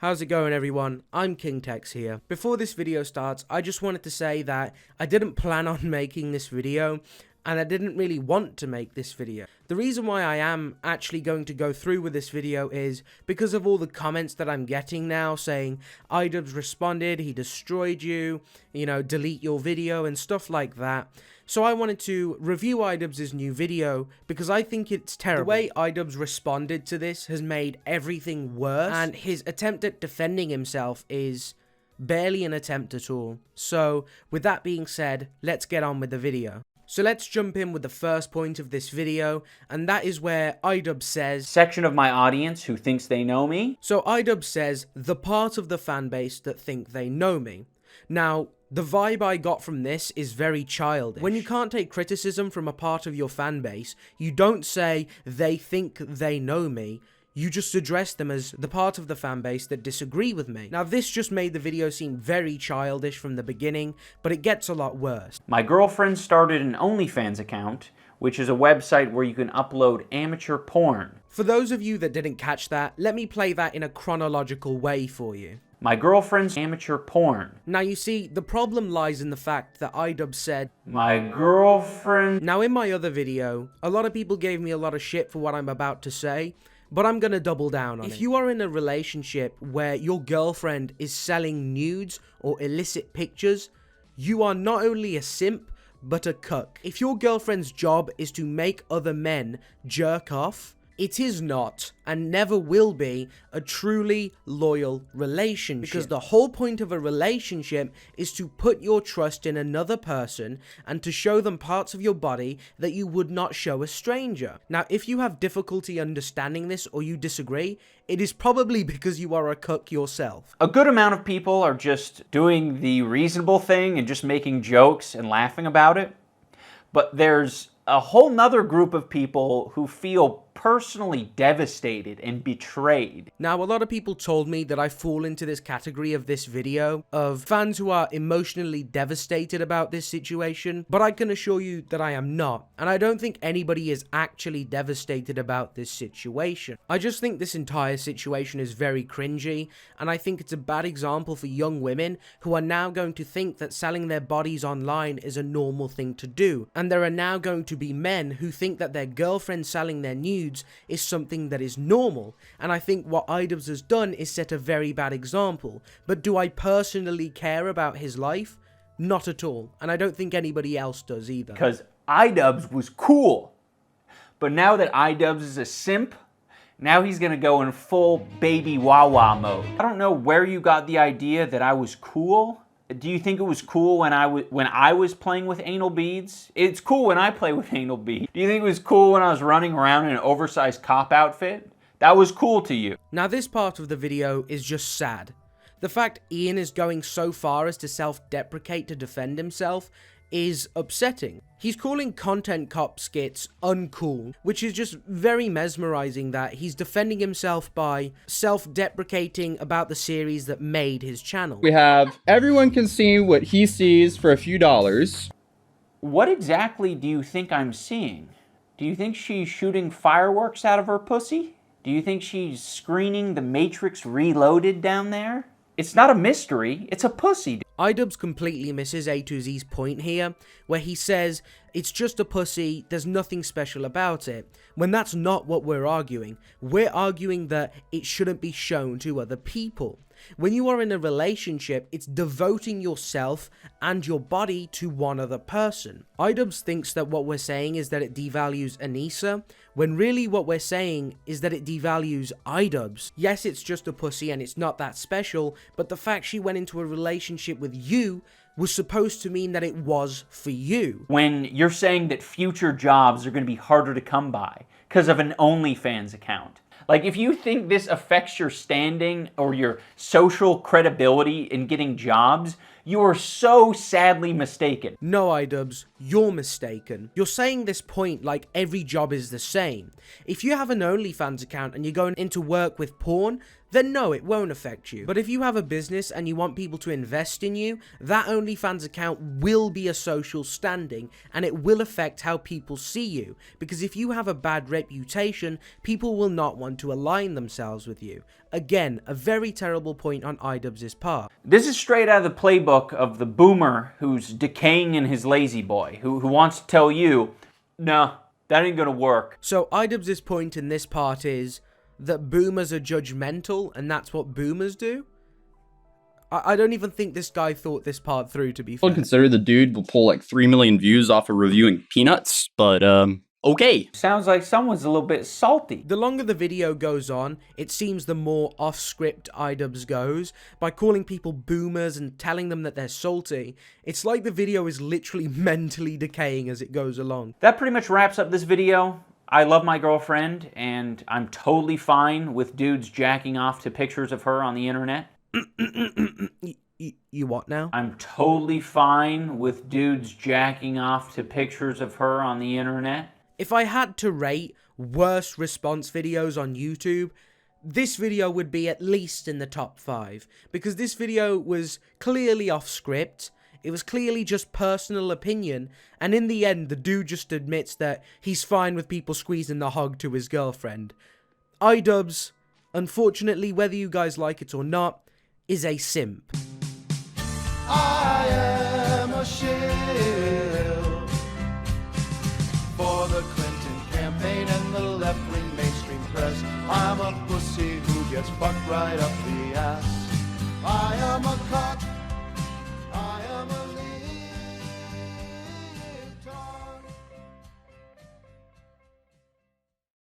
How's it going, everyone? I'm King Tex here. Before this video starts, I just wanted to say that I didn't plan on making this video, and I didn't really want to make this video. The reason why I am actually going to go through with this video is because of all the comments that I'm getting now saying, IDubbbz responded, he destroyed you, delete your video and stuff like that. So I wanted to review IDubbbz's new video because I think it's terrible. The way IDubbbz responded to this has made everything worse, and his attempt at defending himself is barely an attempt at all. So with that being said, let's get on with the video. So let's jump in with the first point of this video, and that is where IDubbbz says, section of my audience who thinks they know me. So IDubbbz says, the part of the fan base that think they know me. Now, the vibe I got from this is very childish. When you can't take criticism from a part of your fan base, you don't say, they think they know me. You just address them as the part of the fanbase that disagree with me. Now, this just made the video seem very childish from the beginning, but it gets a lot worse. My girlfriend started an OnlyFans account, which is a website where you can upload amateur porn. For those of you that didn't catch that, let me play that in a chronological way for you. My girlfriend's amateur porn. Now, you see, the problem lies in the fact that IDubbbz said, my girlfriend... Now, in my other video, a lot of people gave me a lot of shit for what I'm about to say, but I'm gonna double down on it. If you are in a relationship where your girlfriend is selling nudes or illicit pictures, you are not only a simp, but a cuck. If your girlfriend's job is to make other men jerk off, it is not, and never will be, a truly loyal relationship. Because the whole point of a relationship is to put your trust in another person and to show them parts of your body that you would not show a stranger. Now, if you have difficulty understanding this or you disagree, it is probably because you are a cuck yourself. A good amount of people are just doing the reasonable thing and just making jokes and laughing about it. But there's a whole nother group of people who feel personally devastated and betrayed. Now, a lot of people told me that I fall into this category of this video, of fans who are emotionally devastated about this situation, but I can assure you that I am not, and I don't think anybody is actually devastated about this situation. I just think this entire situation is very cringy, and I think it's a bad example for young women who are now going to think that selling their bodies online is a normal thing to do, and there are now going to be men who think that their girlfriend selling their nudes is something that is normal, and I think what IDubbbz has done is set a very bad example. But do I personally care about his life? Not at all, and I don't think anybody else does either. Because IDubbbz was cool, but now that IDubbbz is a simp, now he's gonna go in full baby wawa mode. I don't know where you got the idea that I was cool. Do you think it was cool when I was playing with anal beads? It's cool when I play with anal beads. Do you think it was cool when I was running around in an oversized cop outfit? That was cool to you. Now, this part of the video is just sad. The fact Ian is going so far as to self-deprecate to defend himself is upsetting. He's calling content cop skits uncool, which is just very mesmerizing that he's defending himself by self-deprecating about the series that made his channel. We have everyone can see what he sees for a few dollars. What exactly do you think I'm seeing? Do you think she's shooting fireworks out of her pussy? Do you think she's screening The Matrix Reloaded down there? It's not a mystery, it's a pussy. IDubbbz completely misses A to Z's point here, where he says, it's just a pussy, there's nothing special about it, when that's not what we're arguing. We're arguing that it shouldn't be shown to other people. When you are in a relationship, it's devoting yourself and your body to one other person. IDubbbz thinks that what we're saying is that it devalues Anissa, when really what we're saying is that it devalues IDubbbz. Yes, it's just a pussy and it's not that special, but the fact she went into a relationship with you was supposed to mean that it was for you. When you're saying that future jobs are going to be harder to come by because of an OnlyFans account. Like, if you think this affects your standing or your social credibility in getting jobs, You are so sadly mistaken. No, IDubbbz, you're mistaken. You're saying this point like every job is the same. If you have an OnlyFans account and you're going into work with porn, then no, it won't affect you. But if you have a business and you want people to invest in you, that OnlyFans account will be a social standing and it will affect how people see you. Because if you have a bad reputation, people will not want to align themselves with you. Again, a very terrible point on IDubbbz's part. This is straight out of the playbook of the boomer who's decaying in his lazy boy, who wants to tell you, no, that ain't gonna work. So IDubbbz's point in this part is that boomers are judgmental and that's what boomers do? I don't even think this guy thought this part through, to be I fair. would consider the dude will pull like 3 million views off of reviewing peanuts, but okay. Sounds like someone's a little bit salty. The longer the video goes on, it seems the more off-script IDubbbz goes. By calling people boomers and telling them that they're salty, it's like the video is literally mentally decaying as it goes along. That pretty much wraps up this video. I love my girlfriend, and I'm totally fine with dudes jacking off to pictures of her on the internet. You what now? I'm totally fine with dudes jacking off to pictures of her on the internet. If I had to rate worst response videos on YouTube, this video would be at least in the top 5. Because this video was clearly off script. It was clearly just personal opinion, and in the end, the dude just admits that he's fine with people squeezing the hog to his girlfriend. IDubbbz, unfortunately, whether you guys like it or not, is a simp. I am a shield for the Clinton campaign and the left-wing mainstream press. I'm a pussy who gets fucked right up the ass.